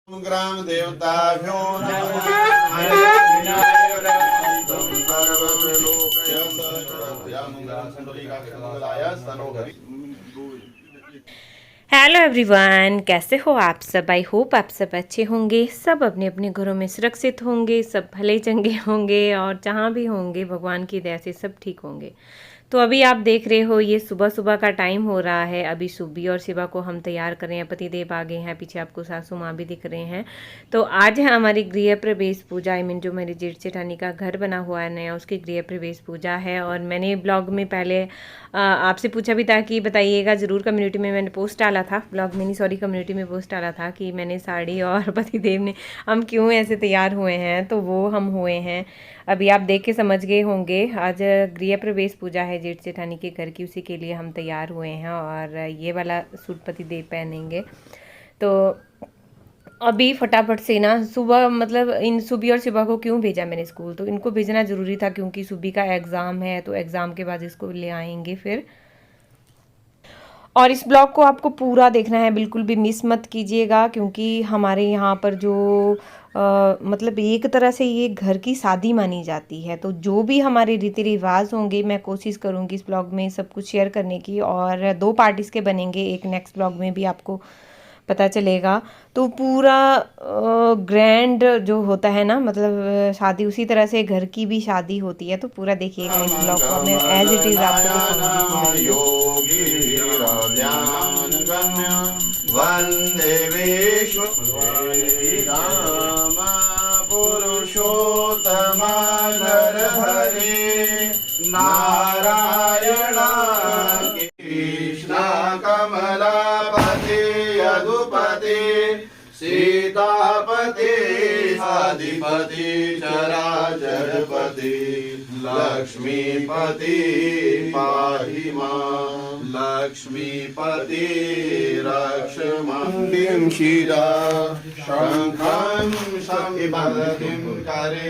ग्राम देवताभ्यो नमः। Hello everyone, कैसे हो आप सब। आई होप आप सब अच्छे होंगे, सब अपने अपने घरों में सुरक्षित होंगे, सब भले चंगे होंगे और जहाँ भी होंगे भगवान की दया से सब ठीक होंगे। तो अभी आप देख रहे हो ये सुबह सुबह का टाइम हो रहा है। अभी सुबी और शिवा को हम तैयार कर रहे हैं, पतिदेव आ गए हैं, पीछे आपको सासू माँ भी दिख रहे हैं। तो आज है हमारी गृह प्रवेश पूजा। आई मीन जो मेरे जेठ जेठानी का घर बना हुआ है नया, उसकी गृह प्रवेश पूजा है। और मैंने ब्लॉग में पहले आपसे पूछा भी था कि बताइएगा ज़रूर। कम्युनिटी में मैंने पोस्ट डाला था, ब्लॉग में नहीं सॉरी कम्युनिटी में पोस्ट डाला था कि मैंने साड़ी और पतिदेव ने हम क्यों ऐसे तैयार हुए हैं। तो वो हम हुए हैं, अभी आप देख के समझ गए होंगे। आज गृह प्रवेश पूजा है जेठ जेठानी के घर की, उसी के लिए हम तैयार हुए हैं और ये वाला सूट पतिदेव पहनेंगे। तो अभी फटाफट से ना सुबह मतलब इन सुबी और शिवा को क्यों भेजा मैंने स्कूल, तो इनको भेजना ज़रूरी था क्योंकि सुबी का एग्ज़ाम है, तो एग्ज़ाम के बाद इसको ले आएंगे फिर। और इस ब्लॉग को आपको पूरा देखना है, बिल्कुल भी मिस मत कीजिएगा क्योंकि हमारे यहाँ पर जो मतलब एक तरह से ये घर की शादी मानी जाती है। तो जो भी हमारे रीति रिवाज होंगे मैं कोशिश करूँगी इस ब्लॉग में सब कुछ शेयर करने की। और 2 पार्ट इसके बनेंगे, एक नेक्स्ट ब्लॉग में भी आपको पता चलेगा। तो पूरा ग्रैंड जो होता है ना, मतलब शादी उसी तरह से घर की भी शादी होती है। तो पूरा देखिएगा इस ब्लॉग को, मैं एज इट इज़ आपको दिखाऊंगी पूरा। वंदे विश्व राम पुरुषोत्तम हरे नारायण कृष्ण कमलापति यदुपति सीतापति आदिपति चराचरपति लक्ष्मीपति पाहि मां लक्ष्मीपति रक्ष मां शिरा शंखं संबद्धिं करे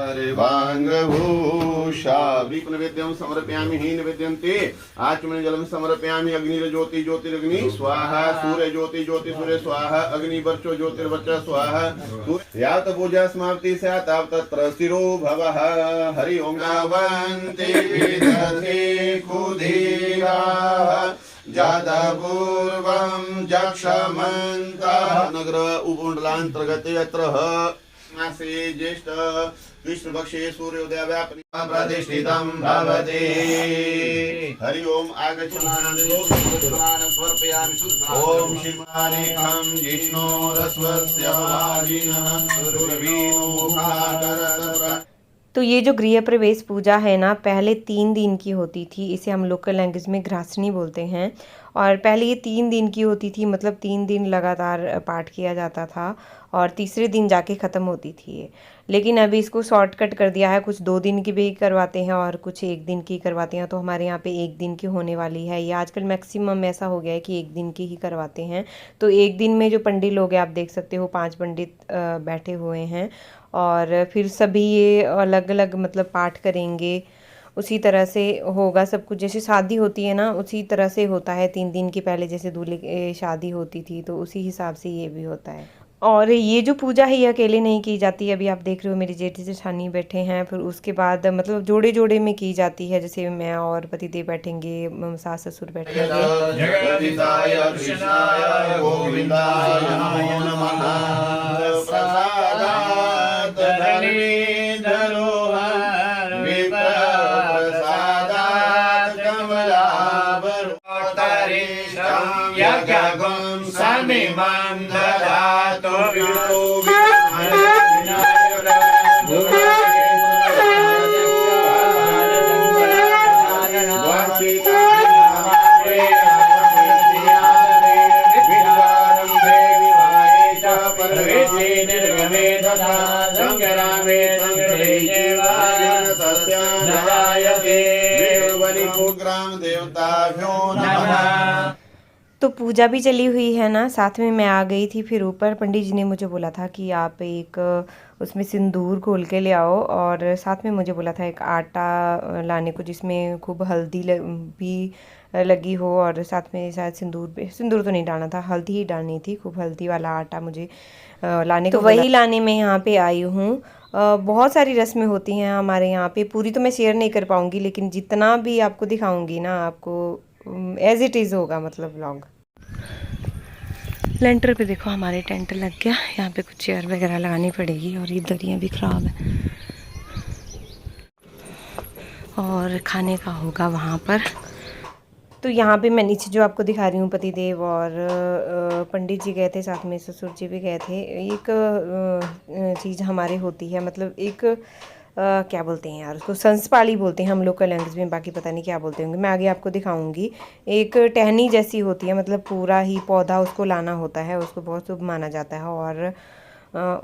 सर्वांगभूषा विपुलवेद्यं समर्पयामि हीन वेद्यन्ते आचमन जलम समर्पयामि अग्निर्ज्योति ज्योतिरग्नि स्वाहा सूर्य ज्योति ज्योति सूर्य स्वाहा अग्निवर्चो ज्योतिर्वर्च स्वाहा यात पूजा समाप्ति स्यात् तत्र स्थिरो भवः हरि ओम गावन्ति विदधि कुधीरा जातपूर्वं जक्षमन्तः नगर उपमण्डलान्तर्गते अत्र मासे ज्येष्ठ कृष्णपक्षे सूर्योदय व्यापनी प्रतिष्ठितं भवति हरि ओम आगच्छन् समर्पयामि शुद्ध ओम शिवानेकं जिष्णोरस्वस्य वाजिनः सुरवीनो मुखाकरत। तो ये जो गृह प्रवेश पूजा है ना, पहले 3 दिन की होती थी। इसे हम लोकल लैंग्वेज में घ्रासनी बोलते हैं। और पहले ये 3 दिन की होती थी, मतलब 3 दिन लगातार पाठ किया जाता था और तीसरे दिन जाके ख़त्म होती थी ये। लेकिन अभी इसको शॉर्टकट कर दिया है, कुछ 2 दिन की भी करवाते हैं और कुछ 1 दिन की करवाते हैं। तो हमारे यहाँ पे 1 दिन की होने वाली है ये। आजकल मैक्सिमम ऐसा हो गया है कि 1 दिन की ही करवाते हैं। तो 1 दिन में जो पंडित लोग हैं, आप देख सकते हो 5 पंडित बैठे हुए हैं और फिर सभी ये अलग अलग मतलब पाठ करेंगे। उसी तरह से होगा सब कुछ, जैसे शादी होती है ना उसी तरह से होता है। 3 दिन की पहले जैसे दूल्हे की शादी होती थी तो उसी हिसाब से ये भी होता है। और ये जो पूजा है ये अकेले नहीं की जाती है। अभी आप देख रहे हो मेरी जेठ जेठानी बैठे हैं, फिर उसके बाद मतलब जोड़े जोड़े में की जाती है। जैसे मैं और पतिदेव बैठेंगे, सास ससुर बैठेंगे। जगदीशाय कृष्णाय गोविंदाय नमो नमः प्रसादात् धरणीधरो विप्रसादात् कमलावरोत्तरीशं यज्ञं समिमं ददातु ग्राम देवताभ्यो नमः। तो पूजा भी चली हुई है ना, साथ में मैं आ गई थी। फिर ऊपर पंडित जी ने मुझे बोला था कि आप एक उसमें सिंदूर घोल के ले आओ, और साथ में मुझे बोला था एक आटा लाने को जिसमें खूब हल्दी भी लगी हो, और साथ में शायद सिंदूर तो नहीं डालना था, हल्दी ही डालनी थी। खूब हल्दी वाला आटा मुझे लाने को, तो वही लाने में यहाँ पे आई हूँ। बहुत सारी रस्में होती हैं हमारे यहाँ पे, पूरी तो मैं शेयर नहीं कर पाऊँगी, लेकिन जितना भी आपको दिखाऊँगी ना, आपको एज इट इज़ होगा, मतलब व्लॉग। लेंटर पे देखो हमारे टेंट लग गया, यहाँ पे कुछ चेयर वगैरह लगानी पड़ेगी, और ये दरियाँ भी ख़राब है। और खाने का होगा वहाँ पर। तो यहाँ पे मैं नीचे जो आपको दिखा रही हूँ, पतिदेव और पंडित जी गए थे, साथ में ससुर जी भी गए थे। एक चीज़ हमारे होती है, मतलब एक क्या बोलते हैं यार उसको, संसपाली बोलते हैं हम लोकल लैंग्वेज में, बाकी पता नहीं क्या बोलते होंगे, मैं आगे आपको दिखाऊंगी। एक टहनी जैसी होती है, मतलब पूरा ही पौधा उसको लाना होता है, उसको बहुत शुभ माना जाता है, और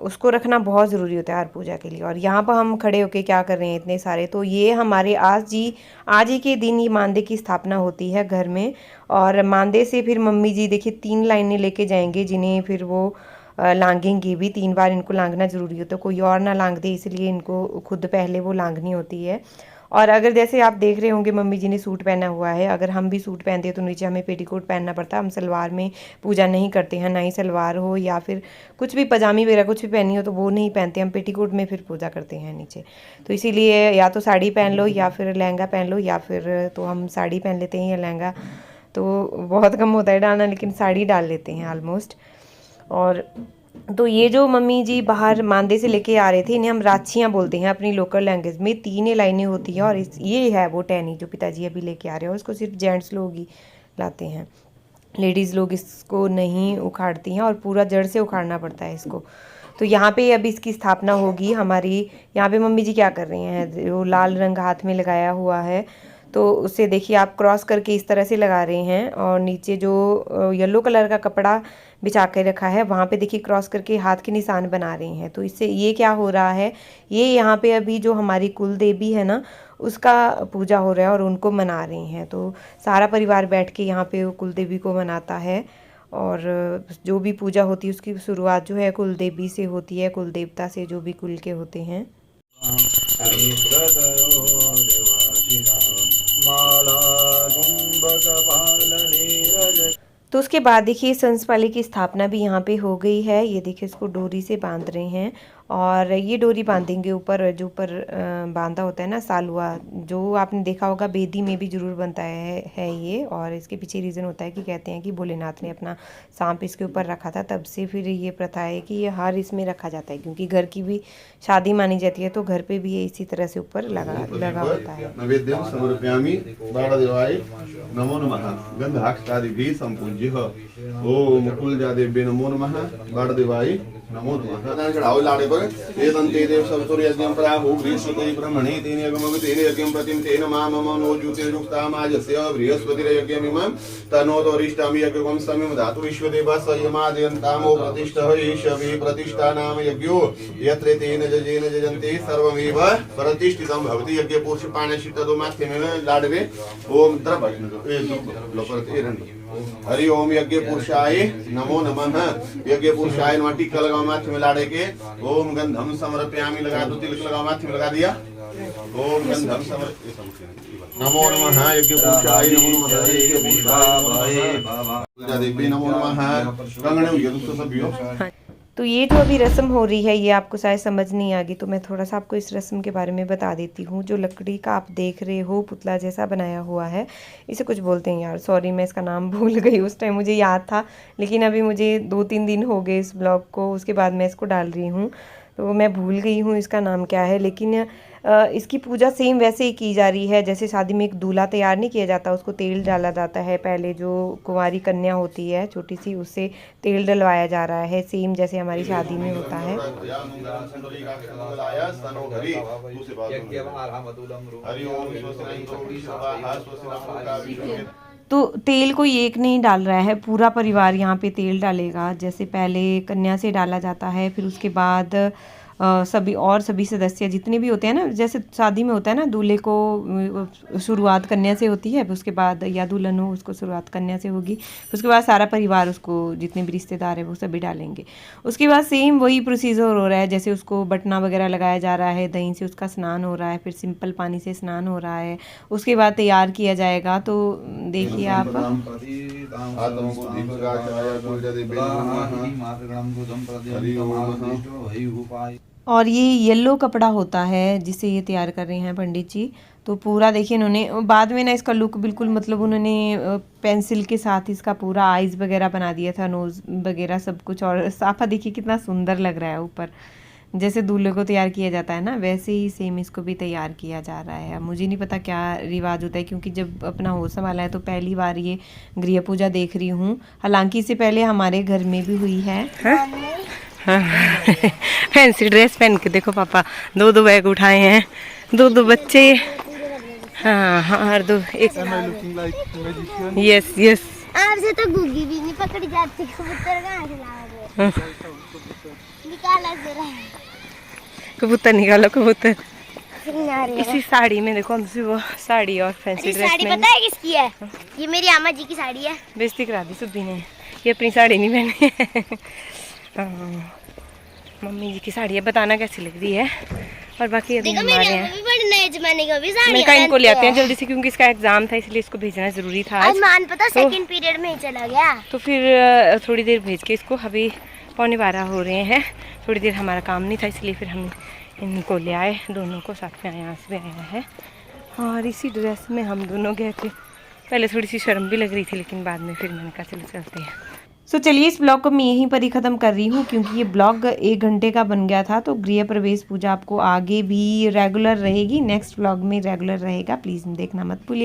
उसको रखना बहुत ज़रूरी होता है हर पूजा के लिए। और यहाँ पर हम खड़े होके क्या कर रहे हैं इतने सारे, तो ये हमारे आज ही के दिन ये मांदे की स्थापना होती है घर में। और मांदे से फिर मम्मी जी देखिए 3 लाइनें लेके जाएंगे, जिन्हें फिर वो लांघेंगे भी। 3 बार इनको लांघना ज़रूरी होता है, कोई और ना लांघ दे, इसलिए इनको खुद पहले वो लांघनी होती है। और अगर जैसे आप देख रहे होंगे मम्मी जी ने सूट पहना हुआ है, अगर हम भी सूट पहनते हैं तो नीचे हमें पेटीकोट पहनना पड़ता है। हम सलवार में पूजा नहीं करते हैं, ना ही सलवार हो या फिर कुछ भी पजामी वगैरह कुछ भी पहनी हो तो वो नहीं पहनते, हम पेटीकोट में फिर पूजा करते हैं नीचे। तो इसीलिए या तो साड़ी पहन लो या फिर लहंगा पहन लो, या फिर तो हम साड़ी पहन लेते हैं या लहंगा तो बहुत कम होता है डालना, लेकिन साड़ी डाल लेते हैं ऑलमोस्ट। और तो ये जो मम्मी जी बाहर मांदे से लेके आ रहे थे, इन्हें हम राछियाँ बोलते हैं अपनी लोकल लैंग्वेज में। 3 लाइनें होती हैं, और ये है वो टहनी जो पिताजी अभी लेके आ रहे हैं। उसको सिर्फ जेंट्स लोग ही लाते हैं, लेडीज़ लोग इसको नहीं उखाड़ती हैं, और पूरा जड़ से उखाड़ना पड़ता है इसको। तो यहाँ पे अभी इसकी स्थापना होगी हमारी। यहाँ पे मम्मी जी क्या कर रही हैं, जो लाल रंग हाथ में लगाया हुआ है, तो उससे देखिए आप क्रॉस करके इस तरह से लगा रहे हैं, और नीचे जो येलो कलर का कपड़ा बिछा के रखा है वहाँ पे देखिए क्रॉस करके हाथ के निशान बना रहे हैं। तो इससे ये क्या हो रहा है, ये यहाँ पे अभी जो हमारी कुल देवी है ना, उसका पूजा हो रहा है और उनको मना रहे हैं। तो सारा परिवार बैठ के यहाँ पे कुल देवी को मनाता है, और जो भी पूजा होती है उसकी शुरुआत जो है कुल देवी से होती है, कुल देवता से, जो भी कुल के होते हैं। तो उसके बाद देखिए संसपाली की स्थापना भी यहाँ पे हो गई है। ये देखिए इसको डोरी से बांध रहे हैं, और ये डोरी बांधेंगे ऊपर, जो ऊपर बांधा होता है ना सालुआ, जो आपने देखा होगा बेदी में भी ज़रूर बनता है ये। और इसके पीछे रीज़न होता है कि कहते हैं कि भोलेनाथ ने अपना सांप इसके ऊपर रखा था, तब से फिर ये प्रथा है कि ये हर इसमें रखा जाता है, क्योंकि घर की भी शादी मानी जाती है, तो घर पे भी ये इसी तरह से ऊपर लगा होता है। नैवेद्यं समर्पयामि बाणदेवाय नमो नमः गन्धाक्षादिभिः सम्पूज्य। ओम कुलजादेव्ये नमो नमः बाणदेवाय नमो नमः। चढ़ाओ लाड़े पर एतन्ते देव सवितुर यज्ञं प्राहु बृहस्पति ब्रह्मणे तेन यज्ञमवि तेन यज्ञं प्रतिम तेन माम नो ज्योतिर्युक्तामाजस्य बृहस्पतिर्यज्ञमिमं तनोतोरिष्टामि यज्ञं समिम धातु विश्वदेवः स्वयमादयन्तामो प्रतिष्ठः ईशवे प्रतिष्ठा नाम यज्ञो यत्र तेन जजेन जजन्ते सर्वमेव प्रतिष्ठितं भवति। यज्ञ पुरुष पाणशितदो माध्यमेन लाडवे ओम द्रवति हरि ओम यज्ञ पुरुषाय नमो नमः। यज्ञ पुरुषाय नमः। टीका लगाओ माथे में लाड़े के। ओम गंधम समर्पयामि लगा दो, तिलक लगाओ माथे में लगा दिया। ओम गंधम समर्पयामि नमो नमः। यज्ञ पुरुषाय नमो नमः। यज्ञ पुरुषाय देवी नमो नमः। कंगणे हुई दोस्तों सभियों। तो ये जो अभी रस्म हो रही है ये आपको शायद समझ नहीं आ गई, तो मैं थोड़ा सा आपको इस रस्म के बारे में बता देती हूँ। जो लकड़ी का आप देख रहे हो पुतला जैसा बनाया हुआ है, इसे कुछ बोलते हैं यार, सॉरी मैं इसका नाम भूल गई। उस टाइम मुझे याद था, लेकिन अभी मुझे 2-3 दिन हो गए इस ब्लॉग को, उसके बाद मैं इसको डाल रही हूँ, तो मैं भूल गई हूँ इसका नाम क्या है। लेकिन इसकी पूजा सेम वैसे ही की जा रही है जैसे शादी में एक दूल्हा तैयार नहीं किया जाता, उसको तेल डाला जाता है। पहले जो कुंवारी कन्या होती है छोटी सी, उससे तेल डलवाया जा रहा है, सेम जैसे हमारी शादी में होता है। तो तेल कोई एक नहीं डाल रहा है, पूरा परिवार यहाँ पे तेल डालेगा। जैसे पहले कन्या से डाला जाता है, फिर उसके बाद सभी सदस्य जितने भी होते हैं ना, जैसे शादी में होता है ना, दूल्हे को शुरुआत कन्या से होती है, उसके बाद या दुल्हन हो उसको शुरुआत कन्या से होगी, उसके बाद सारा परिवार उसको जितने भी रिश्तेदार है वो सभी डालेंगे। उसके बाद सेम वही प्रोसीजर हो रहा है, जैसे उसको बटना वगैरह लगाया जा रहा है, दही से उसका स्नान हो रहा है, फिर सिंपल पानी से स्नान हो रहा है, उसके बाद तैयार किया जाएगा। तो देखिए आप, और ये येलो कपड़ा होता है जिससे ये तैयार कर रहे हैं पंडित जी। तो पूरा देखिए इन्होंने बाद में ना इसका लुक बिल्कुल, मतलब उन्होंने पेंसिल के साथ इसका पूरा आईज वगैरह बना दिया था, नोज वगैरह सब कुछ, और साफा देखिए कितना सुंदर लग रहा है ऊपर। जैसे दूल्हे को तैयार किया जाता है ना, वैसे ही सेम इसको भी तैयार किया जा रहा है। मुझे नहीं पता क्या रिवाज होता है, क्योंकि जब अपना हो संभाला है तो पहली बार ये गृह पूजा देख रही हूँ। हालांकि इससे पहले हमारे घर में भी हुई है। फैंसी ड्रेस पहन के देखो पापा, 2 बैग उठाए हैं, 2 बच्चे। हाँ और 2 एक। Yes yes. आपसे तो गुग्गी भी नहीं पकड़ी जाती, कबूतर कहाँ से लाओगे? निकाला जरा। कबूतर निकालो, कबूतर। इसी साड़ी में देखो, हमसे वो साड़ी और फैंसी ड्रेस साड़ी में। पता है किसकी है? ये मेरी अम्मा जी की साड़ी है। बेइज्जती करा दी सुब्बी ने, ये अपनी साड़ी नहीं पहनी है। मम्मी जी की साड़ी है, बताना कैसी लग रही है। और बाकी अभी देखो हमारे मेरे यहाँ भी बड़े नए जमाने का भी साड़ी मैं कहीं इनको ले आते हैं जल्दी से, क्योंकि इसका एग्जाम था इसलिए इसको भेजना जरूरी था आज। मान पता सेकंड पीरियड में ही चला गया। तो फिर थोड़ी देर भेज के इसको, अभी 11:15 हो रहे हैं, थोड़ी देर हमारा काम नहीं था इसलिए फिर हम इनको ले आए, दोनों को साथ में आया से आया है। और इसी ड्रेस में हम दोनों गए थे। पहले थोड़ी सी शर्म भी लग रही थी, लेकिन बाद में फिर मैंने कहा चलो चलते हैं। सो चलिए इस ब्लॉग को मैं यहीं पर ही ख़त्म कर रही हूँ, क्योंकि ये ब्लॉग 1 घंटे का बन गया था। तो गृह प्रवेश पूजा आपको आगे भी रेगुलर रहेगी, नेक्स्ट ब्लॉग में रेगुलर रहेगा, प्लीज़ देखना मत भूलिए।